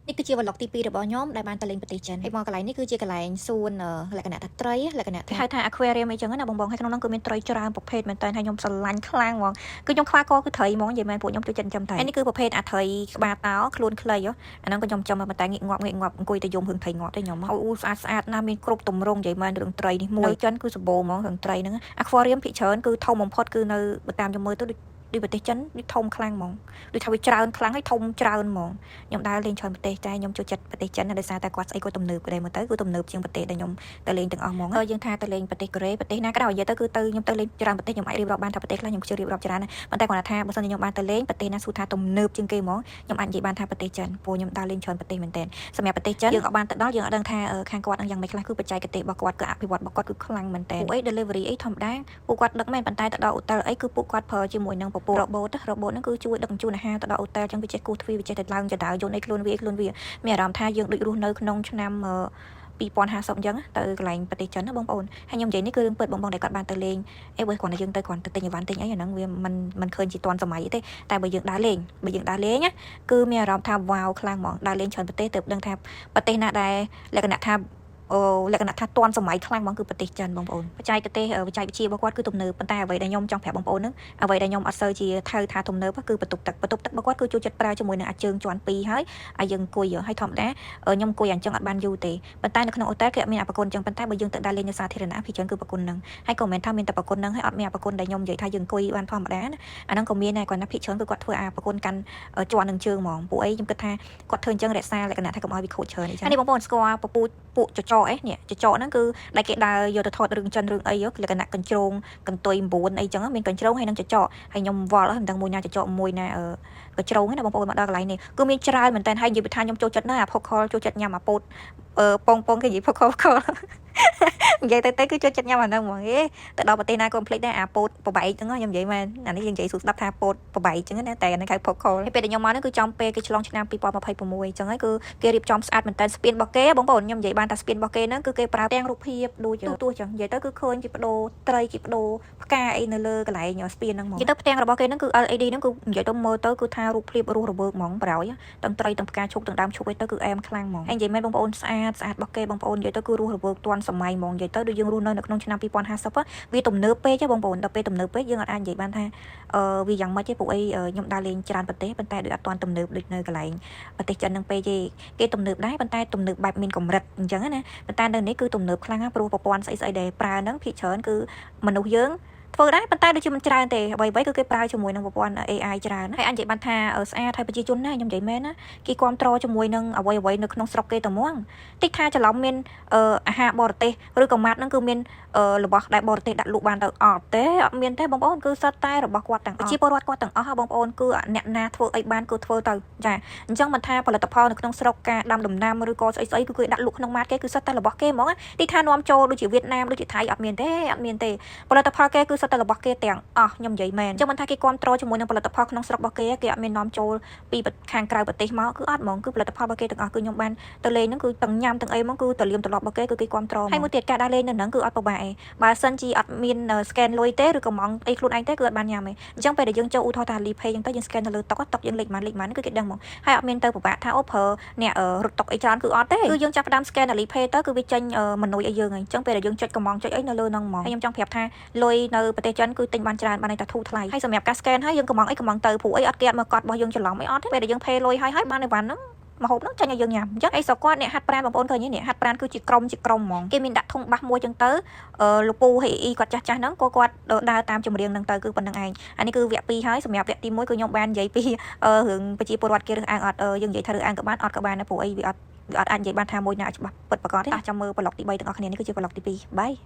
នេះគឺជាប្លុកទី2របស់ខ្ញុំដែលបានទៅលេងប្រទេសចិនហើយមកកន្លែងនេះគឺជាកន្លែងសួនលក្ខណៈថាត្រីលក្ខណៈគេហៅថា aquarium អីចឹងណាបងហើយក្នុងនោះគឺមានត្រីច្រើនប្រភេទមែនតើហើយខ្ញុំស្រឡាញ់ខ្លាំងហ្មងគឺខ្ញុំខ្វះកគឺត្រីហ្មងនិយាយមែនពួកខ្ញុំចូលចិត្តចិញ្ចឹមត្រីហើយនេះគឺប្រភេទអាត្រីក្បាលតោខ្លួនខ្លីអាហ្នឹងក៏ខ្ញុំចំប៉ុន្តែងាកងាប់អង្គុយទៅយំរឿងត្រីងាប់ទេខ្ញុំអូស្អាតណាស់មានគ្រប់ទម្រង់និយាយមែនរឿងត្រីនេះមួយចិនគឺសម្បូរហ្មងរឿងត្រីហ្នឹង aquarium ភាគច្រើនគឺធំបំផុតគឺនៅតាមខ្ញុំមើលទៅដូចប្រទេសចិនវាធំខ្លាំងហ្មងដូចថាវាច្រើនខ្លាំងហើយធំច្រើនហ្មងខ្ញុំដើរលេងច្រើនប្រទេសតែខ្ញុំចូលចិត្តប្រទេសចិនដោយសារតែគាត់ស្អីគាត់ទំនើបដែរមើលទៅគឺទំនើបជាងប្រទេសដែលខ្ញុំទៅលេងទាំងអស់ហ្មងយើងថាទៅលេងប្រទេសកូរ៉េប្រទេសណាក៏ដោយនិយាយទៅគឺទៅខ្ញុំទៅលេងច្រើនប្រទេសខ្ញុំអាចរៀបរាប់បានថាប្រទេសខ្លះខ្ញុំជឿរៀបរាប់ច្រើនណាស់ប៉ុន្តែគាត់ថាបើសិនជាខ្ញុំបានទៅលេងប្រទេសណាសួរថាទំនើបជាងគេហ្មងខ្ញុំអាចនិយាយបានថាប្រទេសចិនព្រោះខ្ញុំដើរលេងច្រើនប្រទេសមែនតើសម្រាប់ប្រទេសចិនយើងក៏បានទៅដល់យើងអត់ដឹងថាខាងគាត់នឹងយ៉ាងម៉េចខ្លះគឺបច្ចេកទេសរបស់គាត់គឺអភិវឌ្ឍរបស់គាត់គឺខ្លាំងមែនតើពួកអី delivery អីធម្មតាពួកគាត់ដឹកមែនប៉ុន្តែទៅដល់ហូតែលអីគឺពួកគាត់ប្រើជាមួយនឹងពពក robot ហ្នឹងគឺជួយដឹកជញ្ជូនអាហារទៅដល់ហូតែលចឹងវាចេះគូសទ្វារវាចេះតែឡើងចដៅយន្តអីខ្លួនវាមានអារម្មណ៍ថាយើងដូចរស់នៅក្នុងឆ្នាំ2050អញ្ចឹងទៅកន្លែងប្រទេសចិនណាបងប្អូនហើយខ្ញុំនិយាយនេះគឺរឿងពិតបងប្អូនដែលគាត់បានទៅលេងអីបើគ្រាន់តែយើងទៅគ្រាន់តែទិញអីវ៉ាន់ទិញអីអាហ្នឹងវាមិនឃើញជាទាន់សម័យទេតែបើយើងដើរលេងណាគឺមានអារម្មណ៍ថាវ៉ាវខ្លាំងហ្មងដើរលេងច្រើនប្រទេសទៅដឹងថាប្រទេសណាដែលលក្ខណៈថាលក្ខណៈថាទាន់សម័យខ្លាំងហ្មងគឺប្រទេសចិនបងប្អូនបច្ចេកទេសបច្ចេកវិទ្យារបស់គាត់គឺទំនើបប៉ុន្តែអ្វីដែលខ្ញុំចង់ប្រាប់បងប្អូនហ្នឹងអ្វីដែលខ្ញុំអត់សូវជាថាទំនើបគឺបន្ទប់ទឹករបស់គាត់គឺចូលចិត្តប្រើជាមួយនឹងអាចជើងជាន់2ហើយឲ្យយើងអង្គុយហើយធម្មតាខ្ញុំអង្គុយអញ្ចឹងអត់បានយូរទេប៉ុន្តែនៅក្នុងអូតែលគេអត់មានអបគុណអញ្ចឹងប៉ុន្តែបើយើងទៅដើរលេងនៅសាធារណៈភាគច្រើនគឺបគុណហ្នឹងហើយក៏មិនមែនថាមានតែបគុណហ្នឹងហើយអត់មានអបគុណដែលខ្ញុំនិយាយថាយើងអង្គុយបានធម្មតាណាអាហ្នឹងក៏មានដែរគាត់ថាភាគច្រើនគឺគាត់ធ្វើអបគុណកាន់ជាន់នឹងជើងហ្មងពួកអីខ្ញុំគិតថាគាត់ធ្វើអញ្ចឹងរក្សាលក្ខណៈថាកុំឲ្យវាខូចច្រើនអញ្ចឹងហើយនេះបងប្អូនស្គាល់ពពូពួកចចអីនេះចចហ្នឹងគឺដែលគេដើរយកទៅថតរឿងចិនរឿងអីលក្ខណៈកញ្ជ្រោងកន្ទុយ9អីចឹងមានកញ្ជ្រោងហើយនឹងចចហើយខ្ញុំវល់មិនដឹងមួយណាចចមួយណាកញ្ជ្រោងណាបងប្អូនមកដល់កន្លែងនេះគឺមានច្រើនមែនតើហើយនិយាយថាខ្ញុំចូលចិត្តណាស់អាផុកខលចូលចិត្តញ៉ាំអាពោតពងគេនិយាយផុកខលនិយាយទៅគឺចូលចិត្តញ៉ាំអាហ្នឹងហ្មងទៅដល់ប្រទេសណាក៏ភ្លេចដែរអាពោតប្របែកហ្នឹងខ្ញុំនិយាយមែនអានេះយើងនិយាយសួរស្ដាប់ថាពោតប្របែកចឹងណាតែអានេះហៅផុកខលហើយពេលដែលខ្ញុំមកហ្នឹងគឺចំពេលគេឆ្លងឆ្នាំ2026ចឹងហើយគឺគេរៀបចំស្អាតមែនតើស្ពានរបស់គេបងប្អូនខ្ញុំនិយាយបានថាស្ពានរបស់គេហ្នឹងគឺគេប្រើទាំងរូបភាពដូចទូចឹងនិយាយទៅគឺឃើញគេបដូរត្រីគេបដូរផ្កាអីនៅលើកន្លែងស្ពានហ្នឹងហ្មងនិយាយទៅផ្ទាំងរបស់គេហ្នឹងគឺ LED ហ្នឹងគឺនិយាយទៅមើលទៅគឺថារូបភាពរស់រវើកហ្មងប្រយោទាំងត្រីទាំងផ្កាឈូកទាំងដើមឈូកទៅគឺអែមខ្លាំងហ្មងហើយនិយាយមែនបងប្អូនស្អាតរបស់គេបងប្អូននិយាយទៅគឺរស់រវើកទាន់សម័យហ្មងនិយាយទៅដូចយើងរស់នៅក្នុងឆ្នាំ2050វាទំនើបពេកបងប្អូនដល់ពេលទំនើបពេកយើងអាចនិយាយបានថាវាយ៉ាងម៉េចទេពួកអីខ្ញុំដើរលេងច្រើនប្រទេសប៉ុន្តែដូចអត់ទាន់ទំនើបដូចនៅកន្លែងប្រទេសចិនហ្នឹងពេកទេគេទំនើបដែរប៉ុន្តែទំនើបបែបមានកម្រិតអញ្ចឹងណាប៉ុន្តែនៅនេះគឺទំនើបខ្លាំងណាស់ព្រោះប្រព័ន្ធស្អីដែលប្រើហ្នឹងភាគច្រើនគឺមនុស្សយើងធ្វើដែរប៉ុន្តែដូចជាមិនច្រើនទេអ្វីគឺគេប្រើជាមួយនឹងប្រព័ន្ធ AI ច្រើនហើយអញនិយាយបានថាស្អាតហើយប្រជាជនណាខ្ញុំនិយាយមែនណាគេគ្រប់គ្រងជាមួយនឹងអ្វីនៅក្នុងស្រុកគេតែហ្មងតិចថាច្រឡំមានអាហារបរទេសឬក៏ម៉ាត់ហ្នឹងគឺមានរបស់ដែលបរទេសដាក់លក់បានទៅអត់ទេអត់មានទេបងប្អូនគឺសុទ្ធតែរបស់គាត់ទាំងអស់ប្រជាពលរដ្ឋគាត់ទាំងអស់បងប្អូនគឺអ្នកណាធ្វើអីបានគឺធ្វើទៅចាអញ្ចឹងមិនថាផលិតផលនៅក្នុងស្រុកការដាំដំណាំឬក៏ស្អីគឺគេដាក់លក់ក្នុងម៉ាតគេគឺសុទ្ធតែរបស់គេហ្មងទីថានាំចូលដូចជាវៀតណាមដូចជាថៃអត់មានទេផលិតផលគេគឺសុទ្ធតែរបស់គេទាំងអស់ខ្ញុំនិយាយមែនអញ្ចឹងមិនថាគេគ្រប់គ្រងជាមួយនឹងផលិតផលក្នុងស្រុករបស់គេអត់មាននាំចូលពីខាងក្រៅប្រទេសមកគឺអត់ហ្មងគឺផលិតផលរបស់គេទាំងអស់គឺខ្ញុំបានទៅលេងហ្នឹងគឺទាំងញ៉ាំទាំងអីមកគឺតលៀមត្រឡប់របស់គេគឺគេគ្រប់គ្រងហើយមួយទៀតការដើរលេងនៅហ្នឹងគឺអត់ពិបាកទេបើសិនជាអត់មាន scan លុយទេឬក៏ម៉ងអីខ្លួនឯងទេគឺអត់បានញ៉ាំទេអញ្ចឹងពេលដែលយើងចូលឧទាហរណ៍ថា Alipay អញ្ចឹងទៅយើង scan នៅលើតុកយើងលេខម៉ានគឺគេដឹងហ្មងហើយអត់មានទៅពិបាកថាអូប្រើអ្នករត់តុកអីច្រើនគឺអត់ទេគឺយើងចាប់ផ្ដើម scan Alipay ទៅគឺវាចេញមនុយឲ្យយើងហើយអញ្ចឹងពេលដែលយើងចុចកំងចុចអីនៅលើហ្នឹងហ្មងហើយខ្ញុំចង់ប្រាប់ថាលុយនៅប្រទេសចិនគឺទិញបានច្រើនបានន័យថាធូរថ្លៃហើយសម្រាប់ការ scan ហើយយើងកំងទៅព្រោះអីអត់គេអត់មើលកត់របស់យើងច្រឡំអីអត់ទេពេលដែលយើង pay លុយហើយបាននៅវ៉ាន់ហ្នឹងមកហូបហ្នឹងចាញ់ឲ្យយើងញ៉ាំអញ្ចឹងអីសោះគាត់អ្នកហាត់ប្រាណបងប្អូនឃើញទេអ្នកហាត់ប្រាណគឺជាក្រុមហ្មងគេមានដាក់ធុងបាសមួយអញ្ចឹងទៅលោកពូហេអ៊ីគាត់ចាស់ហ្នឹងគាត់ដើរតាមចម្រៀងហ្នឹងទៅគឺប៉ុណ្្នឹងឯងអានេះគឺវគ្គ2ហើយសម្រាប់វគ្គទី1គឺខ្ញុំបាននិយាយពីរឿងប្រជាពលរដ្ឋគេរើសអើងអត់យើងនិយាយថារើសអើងក៏បានអត់ក៏បានដែរព្រោះអីវាអត់អាចនិយាយបានថាមួយណាច្បាស់ពិតប្រាកដទេចាំមើលប្លុកទី3ទាំងអស់គ្នានេះគឺជាប្លុកទី2បាយ